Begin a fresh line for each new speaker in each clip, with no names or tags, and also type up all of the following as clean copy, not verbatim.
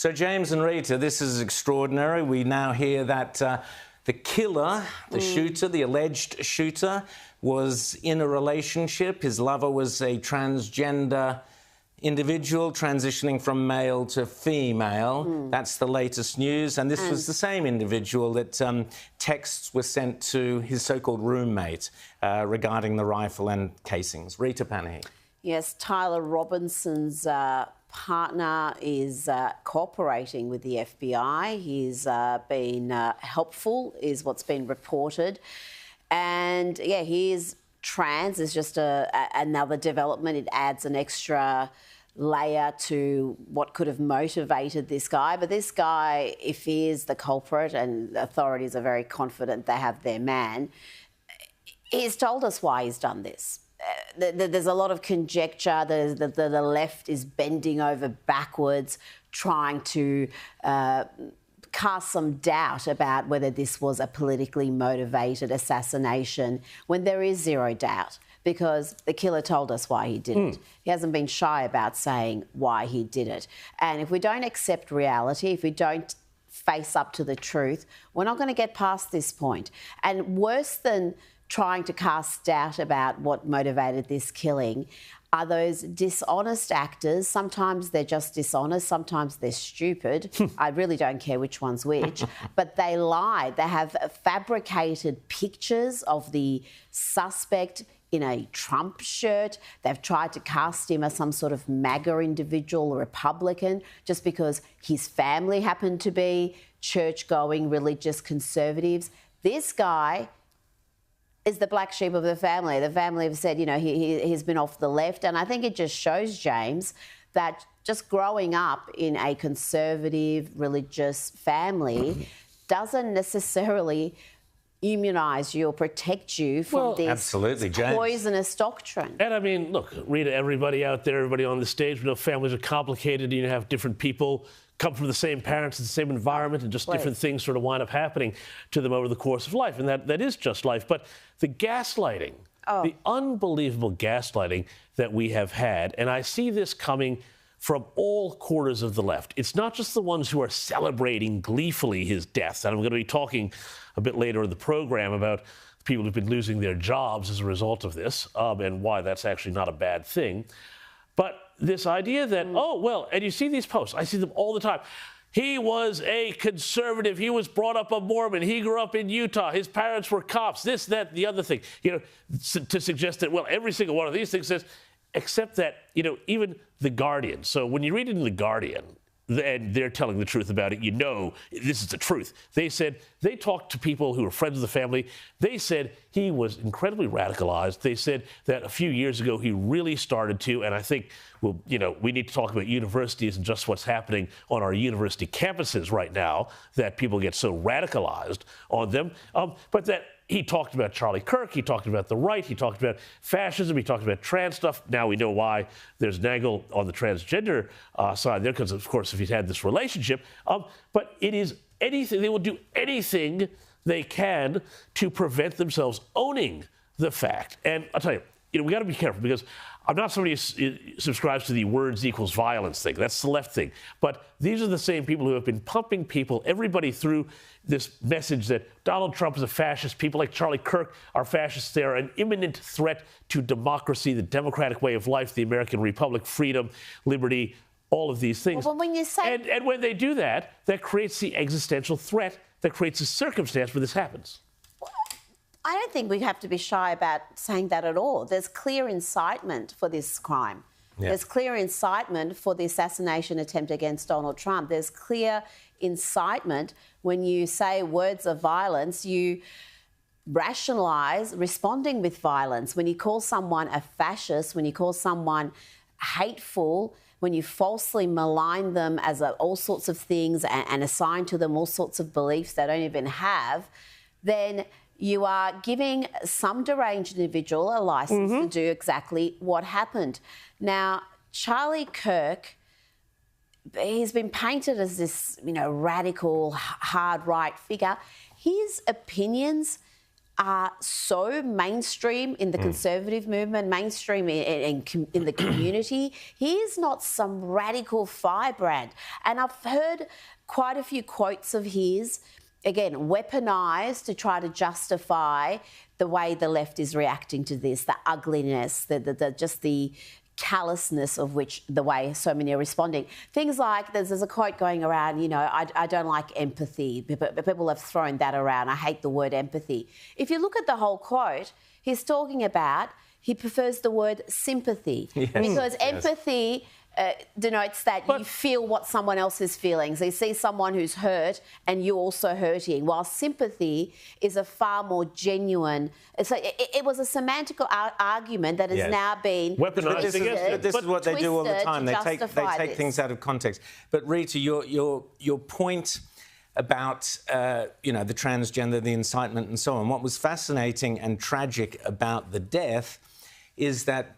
So, James and Rita, this is extraordinary. We now hear that the killer, the shooter, the alleged shooter, was in a relationship. His lover was a transgender individual transitioning from male to female. That's the latest news. And this was the same individual that texts were sent to his so-called roommate regarding the rifle and casings. Rita Panahi.
Yes, Tyler Robinson's partner is cooperating with the FBI. He's been helpful, is what's been reported. And, yeah, he is trans. Is just another development. It adds an extra layer to what could have motivated this guy. But this guy, if he is the culprit, and the authorities are very confident they have their man, he's told us why he's done this. There's a lot of conjecture that the left is bending over backwards, trying to cast some doubt about whether this was a politically motivated assassination, when there is zero doubt, because the killer told us why he did it. He hasn't been shy about saying why he did it. And if we don't accept reality, if we don't face up to the truth, we're not going to get past this point. And worse than trying to cast doubt about what motivated this killing are those dishonest actors. Sometimes they're just dishonest, sometimes they're stupid. I really don't care which one's which, but they lied. They have fabricated pictures of the suspect in a Trump shirt. They've tried to cast him as some sort of MAGA individual, Republican, just because his family happened to be church-going, religious conservatives. This guy is the black sheep of the family. The family have said, you know, he's been off the left. And I think it just shows, James, that just growing up in a conservative, religious family doesn't necessarily immunise you or protect you from this poisonous doctrine.
And I mean, look, Rita, everybody out there, everybody on the stage, we know families are complicated. You have different people come from the same parents, the same environment, and just different things sort of wind up happening to them over the course of life. And that is just life. But the gaslighting, the unbelievable gaslighting that we have had, and I see this coming from all quarters of the left. It's not just the ones who are celebrating gleefully his death. And I'm going to be talking a bit later in the program about people who've been losing their jobs as a result of this, and why that's actually not a bad thing. But this idea that, oh, well, and you see these posts, I see them all the time. He was a conservative. He was brought up a Mormon. He grew up in Utah. His parents were cops. This, that, the other thing. You know, to suggest that, well, every single one of these things says, except that, you know, even The Guardian. So when you read it in The Guardian, and they're telling the truth about it, you know this is the truth. They said, they talked to people who were friends of the family. They said he was incredibly radicalized. They said that a few years ago he really started to, and I think, well, you know, we need to talk about universities and just what's happening on our university campuses right now, that people get so radicalized on them. But that he talked about Charlie Kirk, he talked about the right, he talked about fascism, he talked about trans stuff. Now we know why there's an angle on the transgender side there, because, of course, if he's had this relationship. But it is anything, they will do anything they can to prevent themselves owning the fact. And I'll tell you, we got to be careful, because I'm not somebody who subscribes to the words equals violence thing. That's the left thing. But these are the same people who have been pumping people, everybody, through this message that Donald Trump is a fascist. People like Charlie Kirk are fascists. They are an imminent threat to democracy, the democratic way of life, the American republic, freedom, liberty, all of these things.
Well, when you say...
And when they do that, that creates the existential threat, that creates a circumstance where this happens.
I don't think we have to be shy about saying that at all. There's clear incitement for this crime. Yeah. There's clear incitement for the assassination attempt against Donald Trump. There's clear incitement when you say words of violence, you rationalise responding with violence. When you call someone a fascist, when you call someone hateful, when you falsely malign them as all sorts of things and assign to them all sorts of beliefs they don't even have, then you are giving some deranged individual a licence to do exactly what happened. Now, Charlie Kirk, he's been painted as this, radical, hard right figure. His opinions are so mainstream in the conservative movement, mainstream in the community. He is not some radical firebrand. And I've heard quite a few quotes of his, again, weaponised to try to justify the way the left is reacting to this, the ugliness, just the callousness of which the way so many are responding. Things like, there's a quote going around, you know, I don't like empathy. People have thrown that around. I hate the word empathy. If you look at the whole quote, he's talking about he prefers the word sympathy. Yes. Because empathy denotes that you feel what someone else is feeling. So you see someone who's hurt and you're also hurting, while sympathy is a far more genuine... So it was a semantic argument that has now been...
weaponised.
This is what they do all the time. They take things out of context. But Rita, your point about you know, the transgender, the incitement and so on, what was fascinating and tragic about the death is that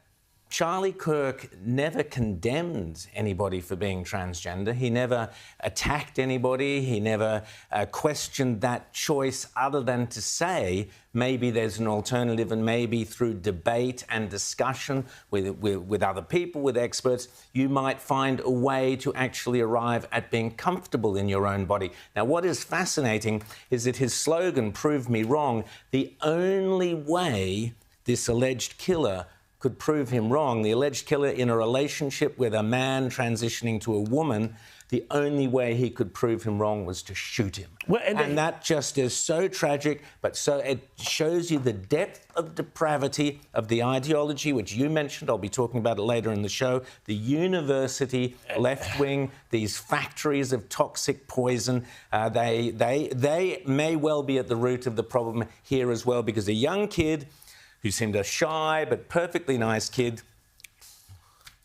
Charlie Kirk never condemned anybody for being transgender. He never attacked anybody. He never questioned that choice, other than to say maybe there's an alternative, and maybe through debate and discussion with other people, with experts, you might find a way to actually arrive at being comfortable in your own body. Now, what is fascinating is that his slogan, "Prove me wrong," the only way this alleged killer could prove him wrong, the alleged killer in a relationship with a man transitioning to a woman, the only way he could prove him wrong was to shoot him. Well, and that just is so tragic, but so it shows you the depth of depravity of the ideology, which you mentioned. I'll be talking about it later in the show. The university left wing, these factories of toxic poison, they may well be at the root of the problem here as well, because a young kid who seemed a shy but perfectly nice kid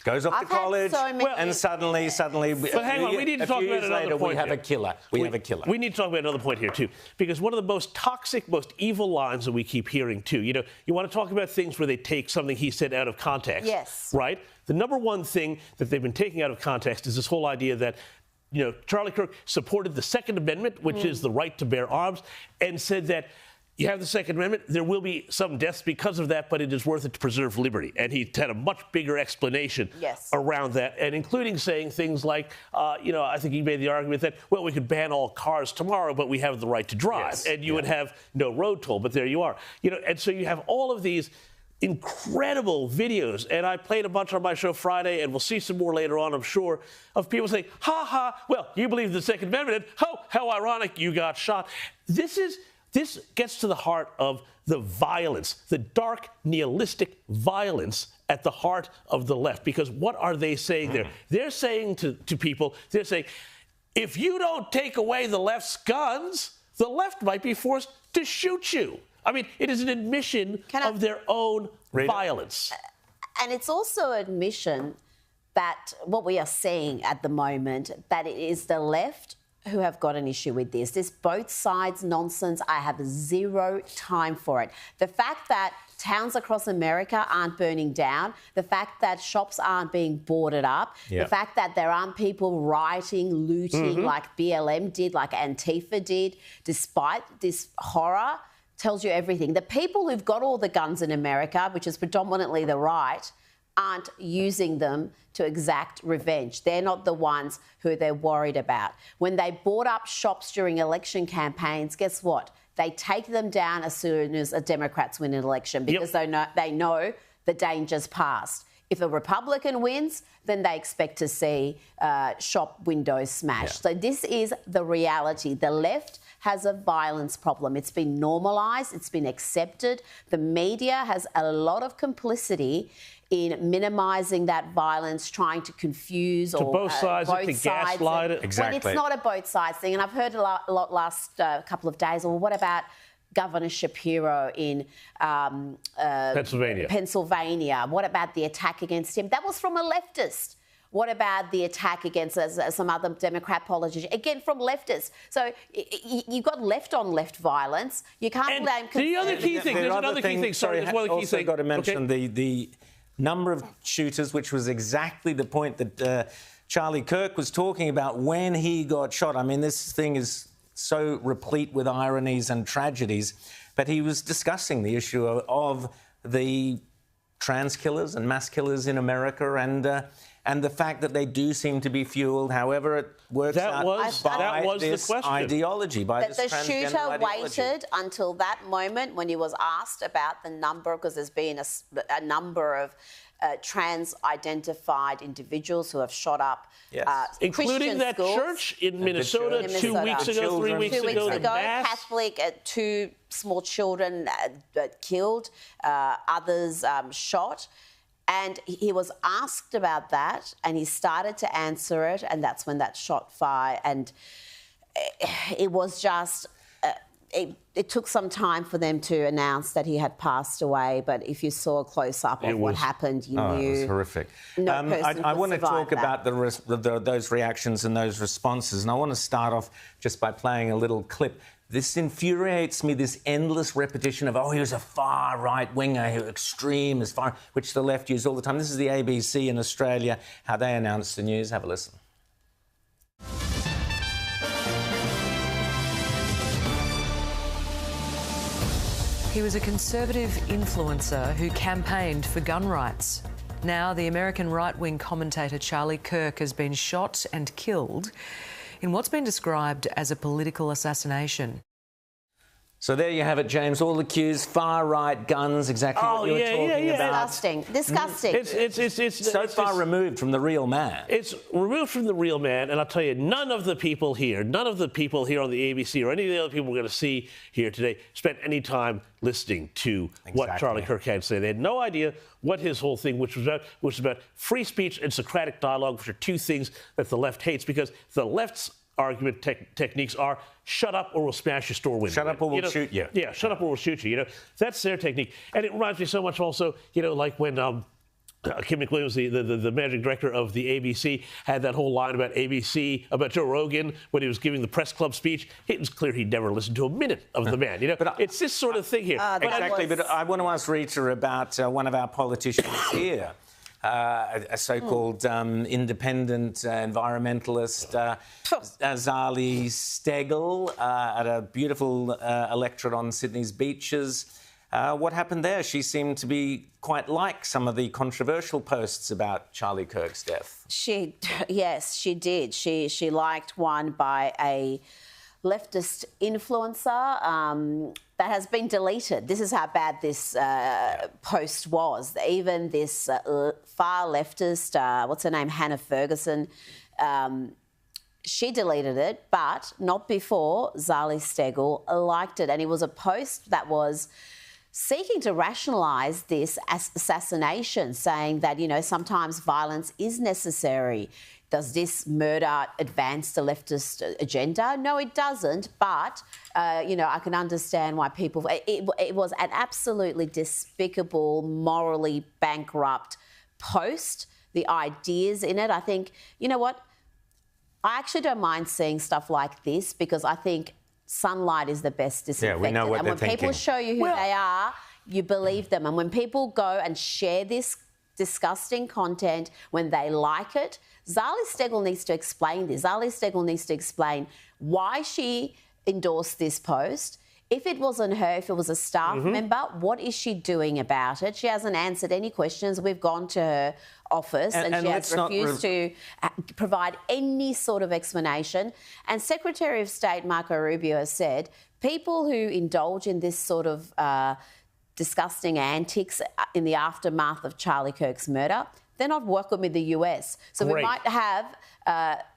goes off to college, and suddenly...
But hang on, we need to talk about another point.
We have a killer. We have a killer.
We need to talk about another point here, too, because one of the most toxic, most evil lines that we keep hearing, too, you know, you want to talk about things where they take something he said out of context.
Yes.
Right? The number one thing that they've been taking out of context is this whole idea that, you know, Charlie Kirk supported the Second Amendment, which is the right to bear arms, and said that you have the Second Amendment, there will be some deaths because of that, but it is worth it to preserve liberty. And he had a much bigger explanation around that, and including saying things like, you know, I think he made the argument that, well, we could ban all cars tomorrow, but we have the right to drive. And you would have no road toll, but there you are. You know, and so you have all of these incredible videos, and I played a bunch on my show Friday, and we'll see some more later on, I'm sure, of people saying, ha ha, well, you believe the Second Amendment, and how ironic, you got shot. This gets to the heart of the violence, the dark, nihilistic violence at the heart of the left. Because what are they saying there? They're saying to people, they're saying, if you don't take away the left's guns, the left might be forced to shoot you. I mean, it is an admission of their own violence.
And it's also an admission that what we are seeing at the moment, that it is the left who have got an issue with this. This both sides nonsense, I have zero time for it. The fact that towns across America aren't burning down, the fact that shops aren't being boarded up, the fact that there aren't people rioting, looting like BLM did, like Antifa did, despite this horror, tells you everything. The people who've got all the guns in America, which is predominantly the right, aren't using them to exact revenge. They're not the ones who they're worried about. When they board up shops during election campaigns, guess what? They take them down as soon as a Democrats win an election, because they know the danger's past. If a Republican wins, then they expect to see shop windows smashed. So this is the reality. The left has a violence problem. It's been normalised. It's been accepted. The media has a lot of complicity in minimising that violence, trying to confuse
to both sides, to gaslight it.
Exactly. When it's not a both sides thing. And I've heard a lot last couple of days. Well, what about Governor Shapiro in Pennsylvania? What about the attack against him? That was from a leftist. What about the attack against some other Democrat politician? Again, from leftists. So you've got left-on-left violence. You can't blame...
The other key thing, there's another key thing. Sorry, there's one key thing.
Also got to mention the number of shooters, which was exactly the point that Charlie Kirk was talking about when he got shot. I mean, this thing is so replete with ironies and tragedies. but he was discussing the issue of the trans killers and mass killers in America, and the fact that they do seem to be fueled, however it works out, by this ideology, by this transgender ideology.
The shooter waited until that moment when he was asked about the number, because there's been a number of trans-identified individuals who have shot up.
Yes.
Including that
schools.
Church in Minnesota 2 weeks ago, 3 weeks ago.
Catholic, 2 small children killed, others shot. And he was asked about that, and he started to answer it, and that's when that shot fired. And it was just... It took some time for them to announce that he had passed away, but if you saw a close-up of what happened, you knew...
It was horrific.
No person
I want to talk
that.
about those reactions and those responses, and I want to start off just by playing a little clip. This infuriates me, this endless repetition of, oh, he was a far-right winger, extreme, as far, which the left use all the time. This is the ABC in Australia, how they announce the news. Have a listen.
He was a conservative influencer who campaigned for gun rights. Now, the American right-wing commentator Charlie Kirk has been shot and killed in what's been described as a political assassination.
So there you have it, James. All accused, far-right guns, exactly what you were talking about.
Disgusting.
It's
so far removed from the real man.
It's removed from the real man, and I'll tell you, none of the people here on the ABC or any of the other people we're going to see here today spent any time listening to what Charlie Kirk had to say. They had no idea what his whole thing, which was about free speech and Socratic dialogue, which are 2 things that the left hates, because the left's argument techniques are shut up or we'll smash your store window.
Shut up or we'll shoot you.
Yeah, shut up or we'll shoot you. That's their technique. And it reminds me so much also, like when Kim McWilliams, the managing director of the ABC, had that whole line about ABC, about Joe Rogan, when he was giving the press club speech. It was clear he'd never listened to a minute of the man. But it's this sort of thing here.
Exactly, but I want to ask Rita about one of our politicians here. A so-called independent environmentalist, Charlie Kirk, at a beautiful electorate on Sydney's beaches. What happened there? She seemed to be quite like some of the controversial posts about Charlie Kirk's death.
Yes, she did. She liked one by a leftist influencer that has been deleted. This is how bad this post was. Even this far leftist, what's her name, Hannah Ferguson, she deleted it, but not before Charlie Kirk liked it. And it was a post that was seeking to rationalise this assassination, saying that, sometimes violence is necessary. Does this murder advance the leftist agenda? No, it doesn't. But, I can understand why people... It was an absolutely despicable, morally bankrupt post. The ideas in it, I think... You know what? I actually don't mind seeing stuff like this because I think sunlight is the best disinfectant.
Yeah, we know what they're
thinking. And when people show you who they are, you believe them. And when people go and share this disgusting content, when they like it... Charlie Kirk needs to explain this. Charlie Kirk needs to explain why she endorsed this post. If it wasn't her, if it was a staff member, what is she doing about it? She hasn't answered any questions. We've gone to her office and she has refused to provide any sort of explanation. And Secretary of State Marco Rubio has said people who indulge in this sort of disgusting antics in the aftermath of Charlie Kirk's murder, they're not welcome in the US. So we might have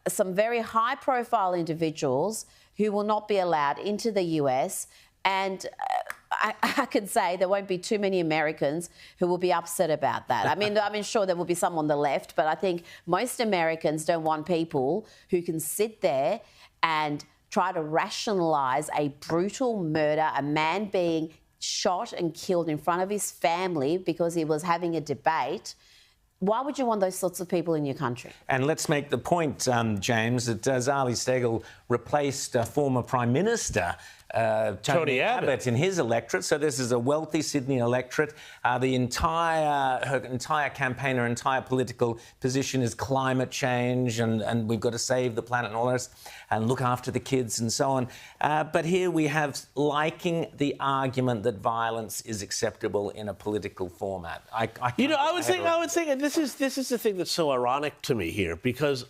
some very high-profile individuals who will not be allowed into the US. And I can say there won't be too many Americans who will be upset about that. I mean, sure, there will be some on the left, but I think most Americans don't want people who can sit there and try to rationalise a brutal murder, a man being shot and killed in front of his family because he was having a debate. Why would you want those sorts of people in your country?
And let's make the point, James, that Charlie Kirk replaced former Prime Minister Tony Abbott in his electorate. So this is a wealthy Sydney electorate. Her entire campaign, her entire political position is climate change and we've got to save the planet and all this and look after the kids and so on. But here we have liking the argument that violence is acceptable in a political format. I would think,
and this is the thing that's so ironic to me here, because,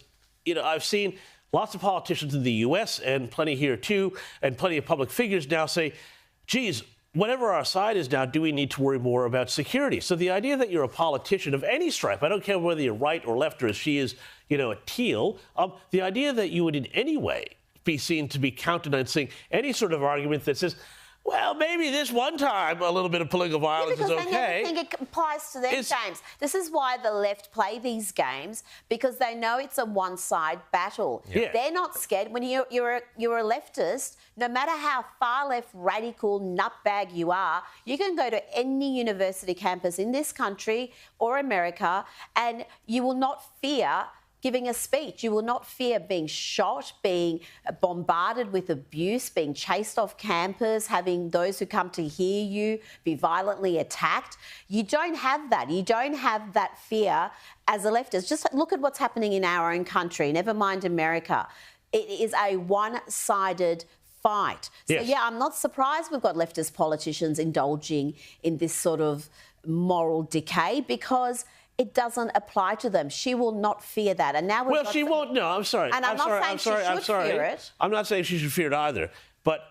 I've seen lots of politicians in the U.S. and plenty here too, and plenty of public figures now say, geez, whatever our side is now, do we need to worry more about security? So the idea that you're a politician of any stripe, I don't care whether you're right or left or as she is, a teal, the idea that you would in any way be seen to be countenancing any sort of argument that says, well, maybe this one time a little bit of political violence is okay.
Because they never think it applies to them, James. This is why the left play these games, because they know it's a one-side battle.
Yeah.
They're not scared. When you're a leftist, no matter how far left, radical, nutbag you are, you can go to any university campus in this country or America and you will not fear giving a speech. You will not fear being shot, being bombarded with abuse, being chased off campus, having those who come to hear you be violently attacked. You don't have that. You don't have that fear as a leftist. Just look at what's happening in our own country, never mind America. It is a one-sided fight. So,
yes.
I'm not surprised we've got leftist politicians indulging in this sort of moral decay because it doesn't apply to them. She will not fear that. And now
she won't. No, I'm sorry.
And I'm not saying she should fear it.
I'm not saying she should fear it either. But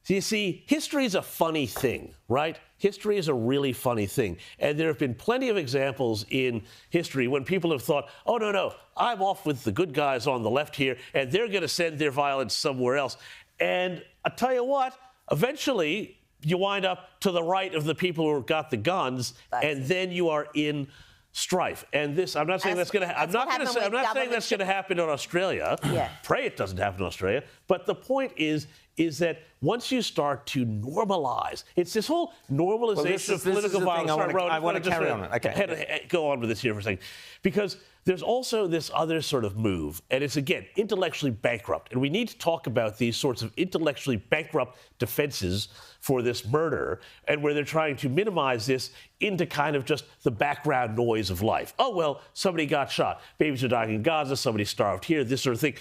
you see, history is a funny thing, right? History is a really funny thing. And there have been plenty of examples in history when people have thought, oh, no, I'm off with the good guys on the left here, and they're going to send their violence somewhere else. And I tell you what, eventually you wind up to the right of the people who got the guns, and then you are in strife. And this, I'm not saying that's going to. I'm not saying that's going to happen in Australia.
Yeah.
Pray it doesn't happen in Australia. But the point is that once you start to normalize, it's this whole normalization of political violence.
I want to carry on. Okay.
Go on with this here for a second, because there's also this other sort of move, and it's, again, intellectually bankrupt. And we need to talk about these sorts of intellectually bankrupt defenses for this murder, and where they're trying to minimize this into kind of just the background noise of life. Oh, well, somebody got shot. Babies are dying in Gaza. Somebody starved here, this sort of thing.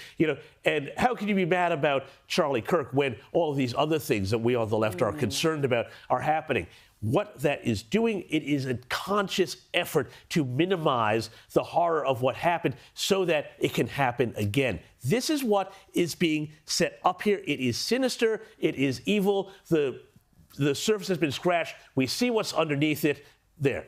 And how can you be mad about Charlie Kirk when all of these other things that we on the left are concerned about are happening? What that is doing, it is a conscious effort to minimize the horror of what happened so that it can happen again. This is what is being set up here. It is sinister. It is evil. The surface has been scratched. We see what's underneath it there.